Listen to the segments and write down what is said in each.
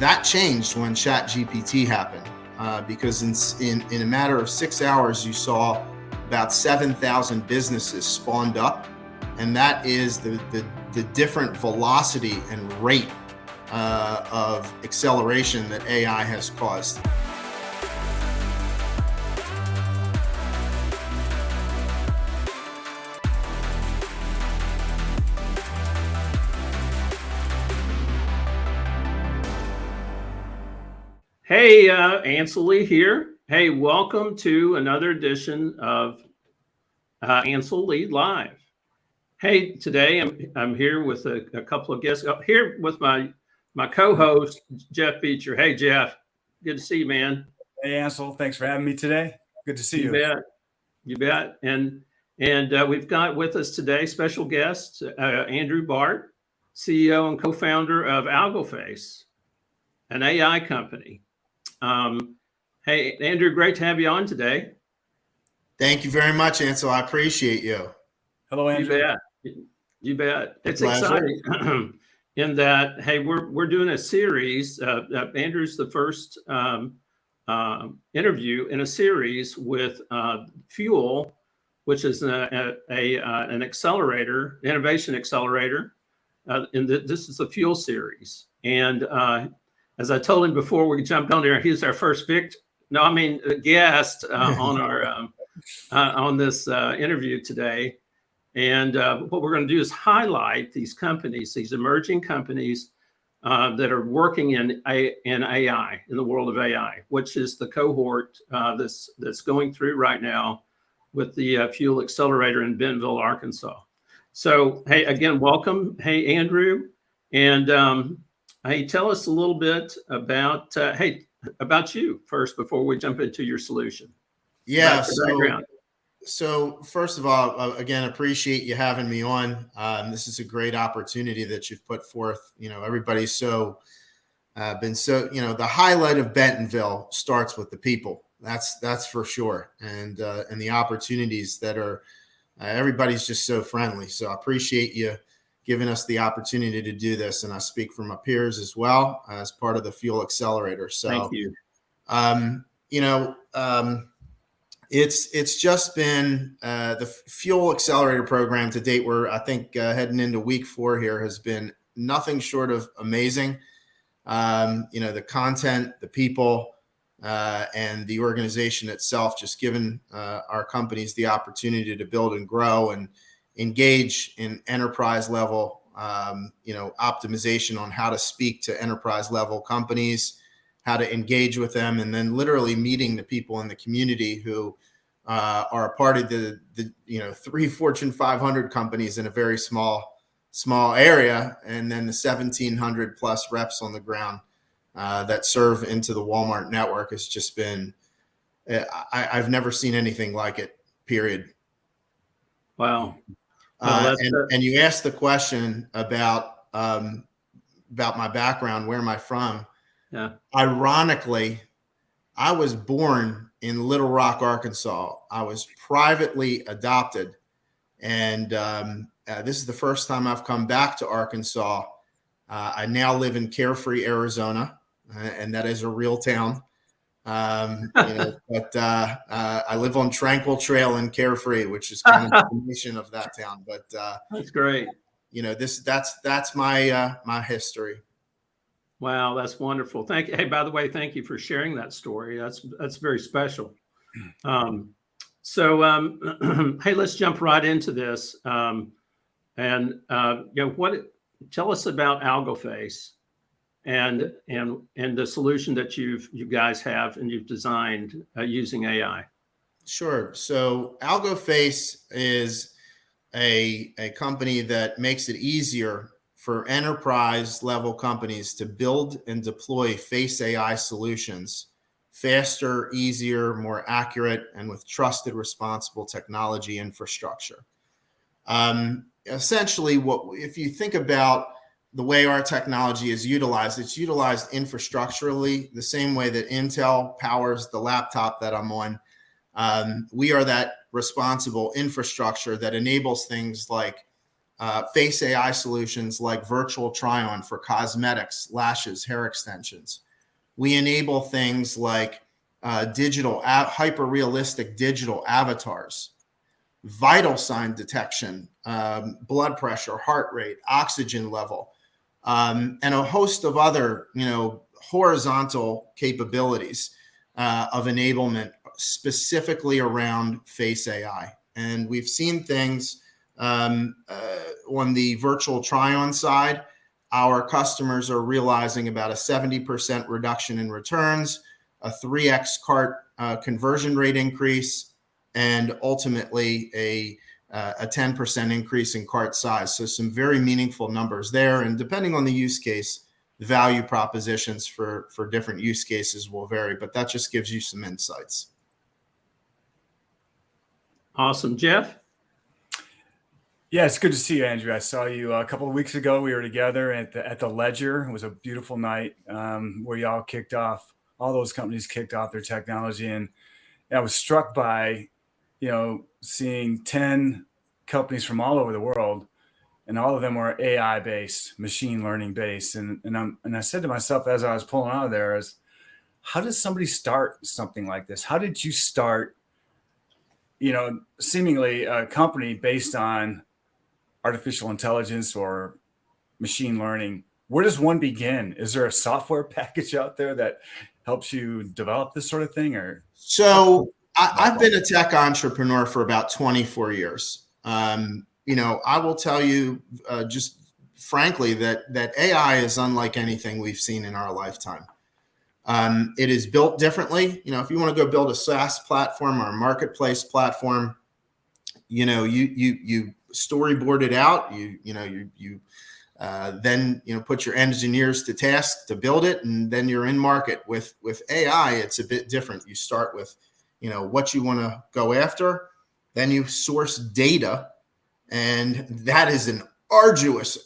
that changed when ChatGPT happened, because in a matter of 6 hours, you saw about 7,000 businesses spawned up, and that is the different velocity and rate of acceleration that AI has caused. Hey, Ansel Lee here. Hey, welcome to another edition of Ansel Lee Live. Hey, today I'm here with a couple of guests. Here with my co-host, Jeff Beecher. Hey, Jeff. Good to see you, man. Hey, Ansel. Thanks for having me today. Good to see you. You bet. And we've got with us today special guest, Andrew Bart, CEO and co-founder of AlgoFace, an AI company. Hey, Andrew, great to have you on today. Thank you very much, Ansel. I appreciate you. Hello, Andrew. You bet. It's Pleasure. exciting in that, hey, we're doing a series. Andrew's the first interview in a series with Fuel, which is an accelerator, innovation accelerator. This is the Fuel series. And as I told him before we jumped on there, he's our first guest on our on this interview today. And what we're going to do is highlight these companies, these emerging companies that are working in AI, in the world of AI, which is the cohort that's going through right now with the Fuel Accelerator in Bentonville, Arkansas. So, hey, again, welcome. Hey, Andrew. And hey, tell us a little bit about about you first before we jump into your solution. Yeah. So first of all, again, appreciate you having me on. This is a great opportunity that you've put forth. You know, everybody's the highlight of Bentonville starts with the people. That's for sure. And the opportunities that are, everybody's just so friendly. So I appreciate you giving us the opportunity to do this. And I speak for my peers as well as part of the Fuel Accelerator. So thank you. It's just been the Fuel Accelerator program to date. We're, I think, heading into week 4 here, has been nothing short of amazing. The content, the people, and the organization itself, just given our companies the opportunity to build and grow and engage in enterprise level, optimization on how to speak to enterprise level companies, how to engage with them, and then literally meeting the people in the community who are a part of the 3 Fortune 500 companies in a very small area, and then the 1,700 plus reps on the ground that serve into the Walmart network has just been, I've never seen anything like it, period. Wow. And you asked the question about my background, where am I from? Yeah. Ironically, I was born in Little Rock, Arkansas. I was privately adopted. And this is the first time I've come back to Arkansas. I now live in Carefree, Arizona, and that is a real town. But I live on Tranquil Trail in Carefree, which is kind of the mission of that town. But that's great. That's my history. Wow, that's wonderful. Thank you. Hey, by the way, thank you for sharing that story. That's very special. Hey, let's jump right into this. Tell us about AlgoFace and the solution that you guys have and you've designed using AI. Sure. So AlgoFace is a company that makes it easier for enterprise level companies to build and deploy face AI solutions faster, easier, more accurate, and with trusted, responsible technology infrastructure. Essentially, if you think about the way our technology is utilized, it's utilized infrastructurally the same way that Intel powers the laptop that I'm on. We are that responsible infrastructure that enables things like face AI solutions like virtual try-on for cosmetics, lashes, hair extensions. We enable things like hyper-realistic digital avatars, vital sign detection, blood pressure, heart rate, oxygen level, and a host of other, horizontal capabilities of enablement specifically around face AI. And we've seen things on the virtual try-on side. Our customers are realizing about a 70% reduction in returns, a 3x cart conversion rate increase, and ultimately a 10% increase in cart size. So some very meaningful numbers there. And depending on the use case, the value propositions for different use cases will vary, but that just gives you some insights. Awesome. Jeff? Yeah, it's good to see you, Andrew. I saw you a couple of weeks ago. We were together at the Ledger. It was a beautiful night where y'all kicked off, all those companies kicked off their technology. And I was struck by, seeing 10 companies from all over the world, and all of them were AI based, machine learning based. And I said to myself as I was pulling out of there, how does somebody start something like this? How did you start, seemingly a company based on artificial intelligence or machine learning? Where does one begin? Is there a software package out there that helps you develop this sort of thing? Or so I've been a tech entrepreneur for about 24 years. I will tell you just frankly that AI is unlike anything we've seen in our lifetime. It is built differently. If you want to go build a SaaS platform or a marketplace platform, you storyboard it out. Then put your engineers to task to build it, and then you're in market. With AI, it's a bit different. You start with what you want to go after, then you source data, and that is an arduous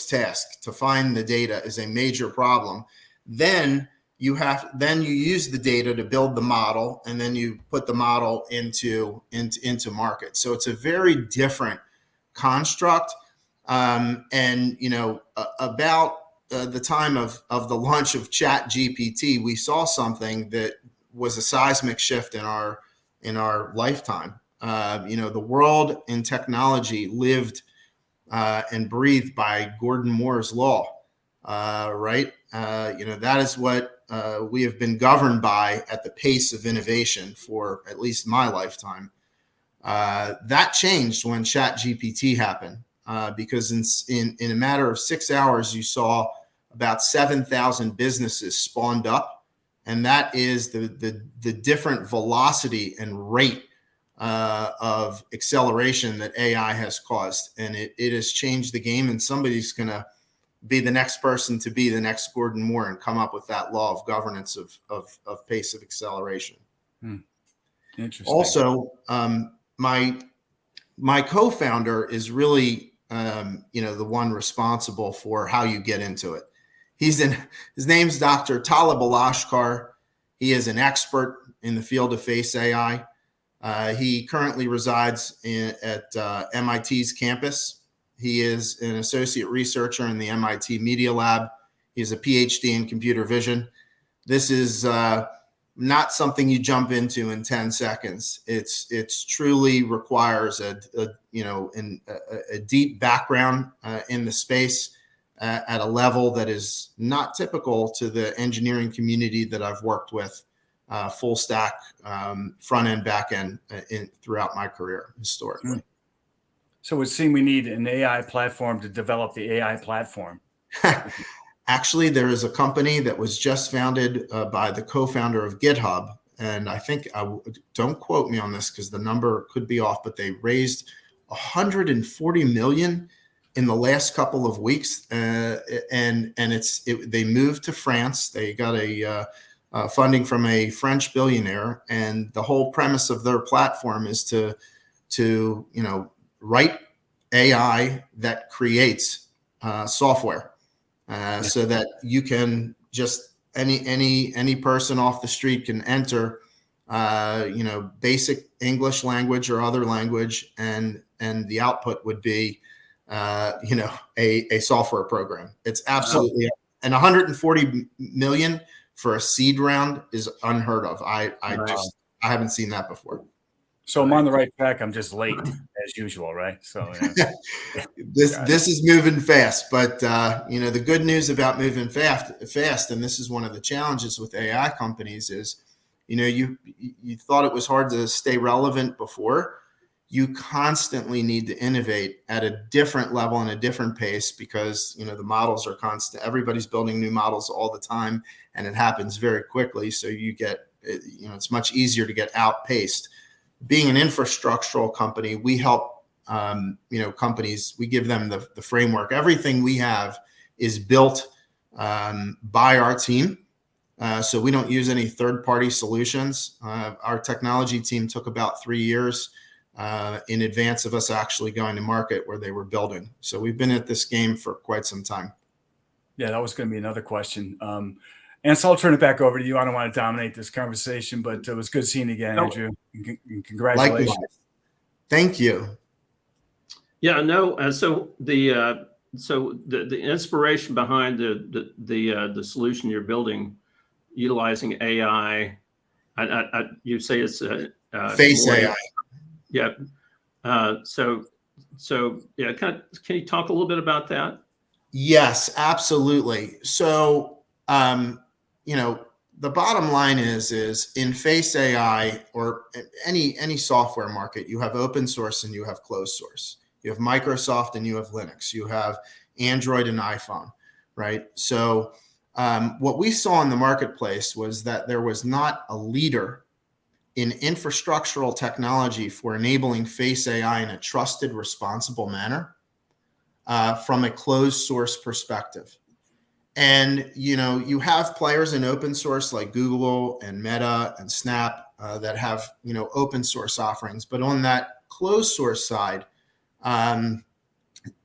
task. To find the data is a major problem. Then you use the data to build the model, and then you put the model into market. So it's a very different construct. About the time of the launch of ChatGPT, we saw something that was a seismic shift in our lifetime. The world in technology lived and breathed by Gordon Moore's law, right? That is what we have been governed by at the pace of innovation for at least my lifetime. That changed when ChatGPT happened, because in a matter of 6 hours, you saw about 7,000 businesses spawned up. And that is the different velocity and rate of acceleration that AI has caused. And it has changed the game, and somebody's going to be the next person to be the next Gordon Moore and come up with that law of governance of pace of acceleration. Interesting. Also, my co-founder is really, the one responsible for how you get into it. His name's Dr. Talib Alashkar. He is an expert in the field of face AI. He currently resides at MIT's campus. He is an associate researcher in the MIT Media Lab. He has a PhD in computer vision. This is not something you jump into in 10 seconds. It's truly requires a deep background in the space at a level that is not typical to the engineering community that I've worked with, full stack, front end, back end throughout my career historically. So it would seem we need an AI platform to develop the AI platform. Actually, there is a company that was just founded by the co-founder of GitHub. And I think, don't quote me on this because the number could be off, but they raised $140 million in the last couple of weeks. And they moved to France. They got a funding from a French billionaire. And the whole premise of their platform is to write AI that creates software. So that you can just any person off the street can enter, basic English language or other language, and the output would be a software program. It's absolutely, and 140 million for a seed round is unheard of. I haven't seen that before. So I'm on the right track. I'm just late as usual, right? So this is moving fast, but the good news about moving fast, and this is one of the challenges with AI companies is, you thought it was hard to stay relevant before. You constantly need to innovate at a different level and a different pace because, the models are constant. Everybody's building new models all the time, and it happens very quickly. So you get, it's much easier to get outpaced. Being an infrastructural company, we help, companies, we give them the framework. Everything we have is built by our team. So we don't use any third-party solutions. Our technology team took about 3 years in advance of us actually going to market where they were building. So we've been at this game for quite some time. Yeah, that was going to be another question. And so I'll turn it back over to you. I don't want to dominate this conversation, but it was good seeing you again, Andrew. And congratulations. Likewise. Thank you. Yeah, no. So the inspiration behind the solution you're building, utilizing AI, you say it's Face AI. Yeah. So yeah, can you talk a little bit about that? Yes, absolutely. So, the bottom line is in Face AI or any software market, you have open source and you have closed source. You have Microsoft and you have Linux. You have Android and iPhone, right? So what we saw in the marketplace was that there was not a leader in infrastructural technology for enabling Face AI in a trusted, responsible manner from a closed source perspective. And, you have players in open source like Google and Meta and Snap that have, open source offerings. But on that closed source side,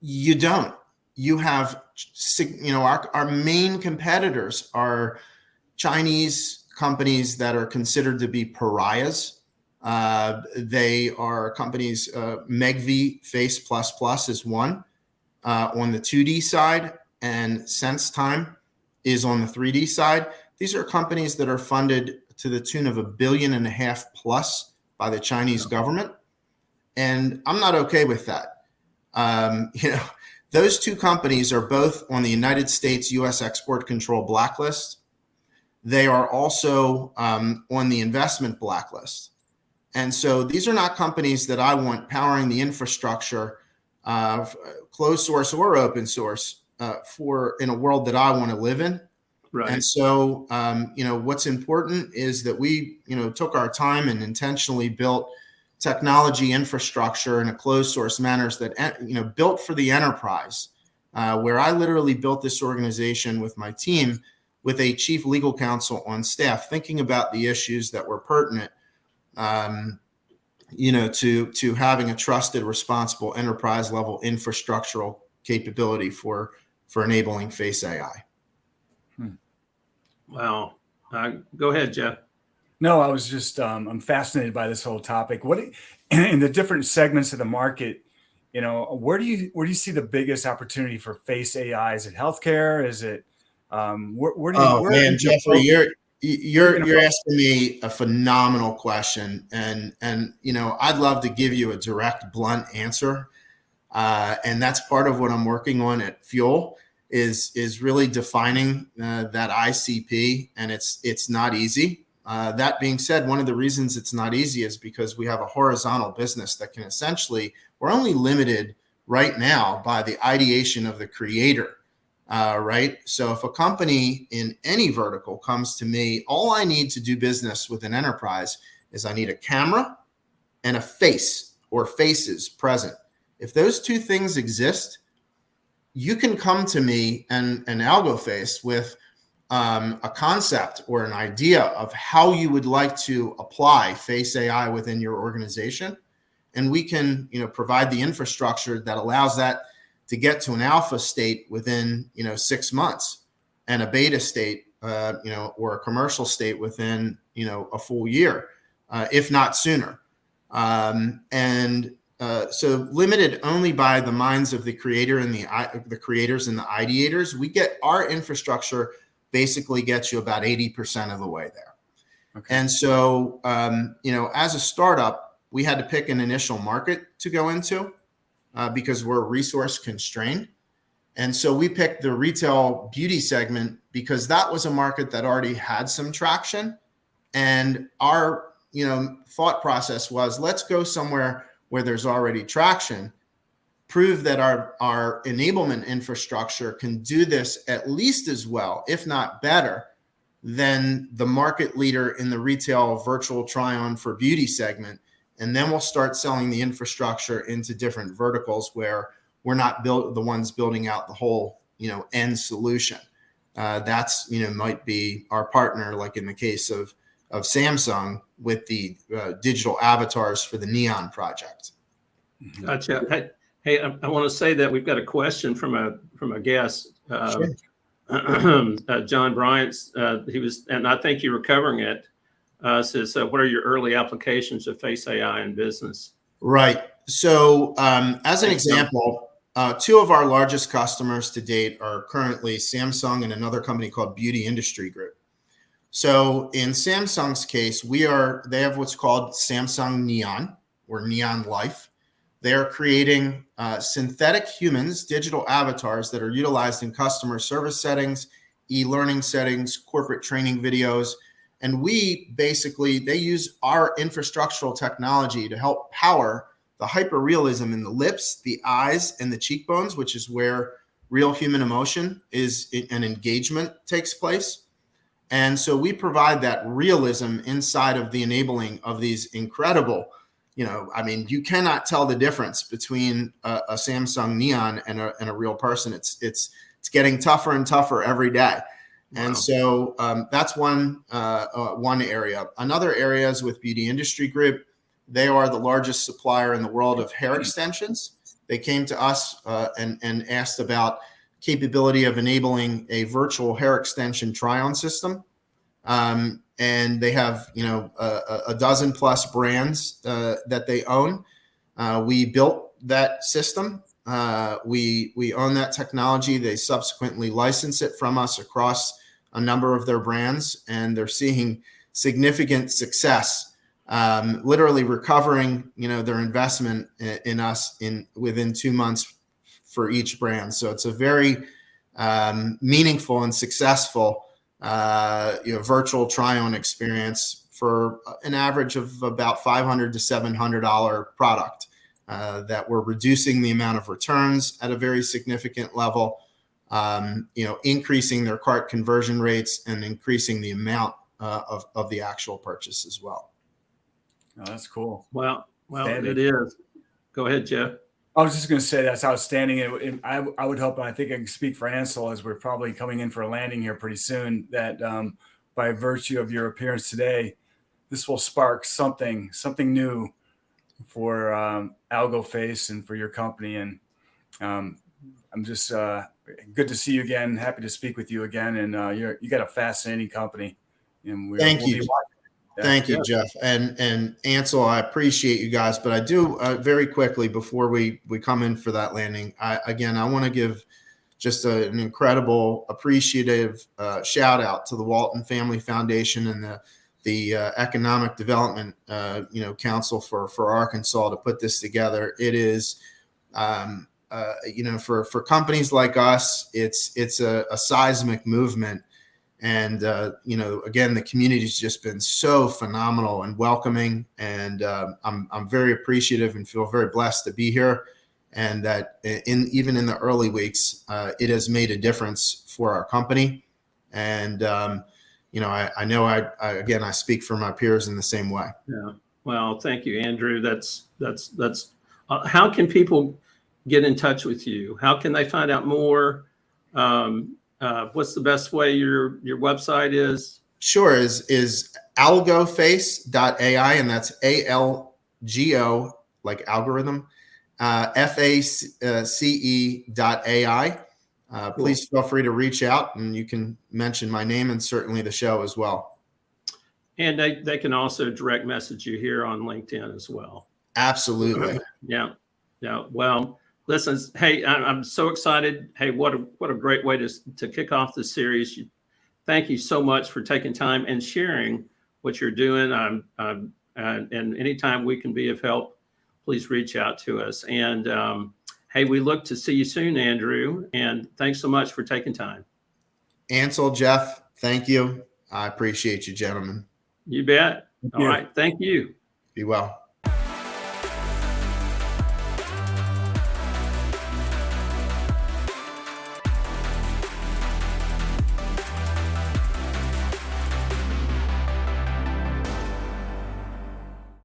you don't. You have, our main competitors are Chinese companies that are considered to be pariahs. They are companies, Megvii Face++ is one on the 2D side, and SenseTime is on the 3D side. These are companies that are funded to the tune of $1.5 billion plus by the Chinese government. And I'm not okay with that. Those two companies are both on the United States U.S. export control blacklist. They are also on the investment blacklist. And so these are not companies that I want powering the infrastructure, closed source or open source, for in a world that I want to live in. Right. And so, what's important is that we, took our time and intentionally built technology infrastructure in a closed source manner that, built for the enterprise, where I literally built this organization with my team with a chief legal counsel on staff, thinking about the issues that were pertinent, to having a trusted, responsible enterprise level infrastructural capability for enabling Face AI. Wow. Go ahead, Jeff. No, I was just, I'm fascinated by this whole topic. What in the different segments of the market, where do you see the biggest opportunity for Face AI? Is it healthcare? Is it, where do you, man, Jeffrey, you're asking me a phenomenal question. And, I'd love to give you a direct, blunt answer. And that's part of what I'm working on at Fuel is really defining that ICP, and it's not easy. That being said, one of the reasons it's not easy is because we have a horizontal business that can essentially, we're only limited right now by the ideation of the creator, right? So if a company in any vertical comes to me, all I need to do business with an enterprise is I need a camera and a face or faces present. If those two things exist, you can come to me and AlgoFace with a concept or an idea of how you would like to apply Face AI within your organization. And we can, provide the infrastructure that allows that to get to an alpha state within, 6 months, and a beta state, or a commercial state within, a full year, if not sooner. so limited only by the minds of the creator and the creators and the ideators. We get our infrastructure basically gets you about 80% of the way there. Okay. And so, as a startup, we had to pick an initial market to go into because we're resource constrained. And so we picked the retail beauty segment because that was a market that already had some traction. And our, thought process was, let's go somewhere where there's already traction, prove that our enablement infrastructure can do this at least as well, if not better, than the market leader in the retail virtual try-on for beauty segment. And then we'll start selling the infrastructure into different verticals where we're not the ones building out the whole, end solution. That's, might be our partner, like in the case of Samsung with the digital avatars for the Neon project. Gotcha. Hey, I want to say that we've got a question from a guest, Sure. John Bryant. He was, and I think you were covering it. Says, what are your early applications of Face AI in business? Right. So, as an example, two of our largest customers to date are currently Samsung and another company called Beauty Industry Group. So in Samsung's case, they have what's called Samsung Neon or Neon Life. They are creating synthetic humans, digital avatars that are utilized in customer service settings, e-learning settings, corporate training videos. And they use our infrastructural technology to help power the hyperrealism in the lips, the eyes, and the cheekbones, which is where real human emotion and engagement takes place. And so we provide that realism inside of the enabling of these incredible, you cannot tell the difference between a Samsung Neon and a real person. It's getting tougher and tougher every day. Wow. And so that's one area. Another area is with Beauty Industry Group. They are the largest supplier in the world of hair extensions. They came to us and asked about capability of enabling a virtual hair extension try-on system. And they have, a dozen plus brands that they own. We built that system. We own that technology. They subsequently license it from us across a number of their brands, and they're seeing significant success, literally recovering, their investment in us within 2 months for each brand. So it's a very meaningful and successful virtual try-on experience for an average of about $500 to $700 product that we're reducing the amount of returns at a very significant level, increasing their cart conversion rates and increasing the amount of the actual purchase as well. Oh, that's cool. Well, it is. Go ahead, Jeff. I was just going to say that's outstanding. And I would hope, and I think I can speak for Ansel as we're probably coming in for a landing here pretty soon, that by virtue of your appearance today, this will spark something new for AlgoFace and for your company. And I'm just good to see you again. Happy to speak with you again. And you got a fascinating company. And Thank you. Thank you, Jeff. And Ansel, I appreciate you guys, but I do very quickly before we come in for that landing, I want to give just an incredible appreciative shout out to the Walton Family Foundation and the Economic Development Council for Arkansas to put this together. It is for companies like us, it's a seismic movement. And, again, the community's just been so phenomenal and welcoming. And I'm very appreciative and feel very blessed to be here. And that even in the early weeks, it has made a difference for our company. And, I know I speak for my peers in the same way. Yeah. Well, thank you, Andrew. That's how can people get in touch with you? How can they find out more? What's the best way your website is? Sure, is AlgoFace.ai, and that's ALGO, like algorithm, FACE.ai. Please feel free to reach out, and you can mention my name and certainly the show as well. And they can also direct message you here on LinkedIn as well. Absolutely. Yeah. Yeah. Well, listen, hey, I'm so excited. Hey, what a great way to kick off the series. Thank you so much for taking time and sharing what you're doing. And anytime we can be of help, please reach out to us. And hey, we look to see you soon, Andrew. And thanks so much for taking time. Ansel, Jeff, thank you. I appreciate you, gentlemen. You bet. Thank All you. right. Thank you. Be well.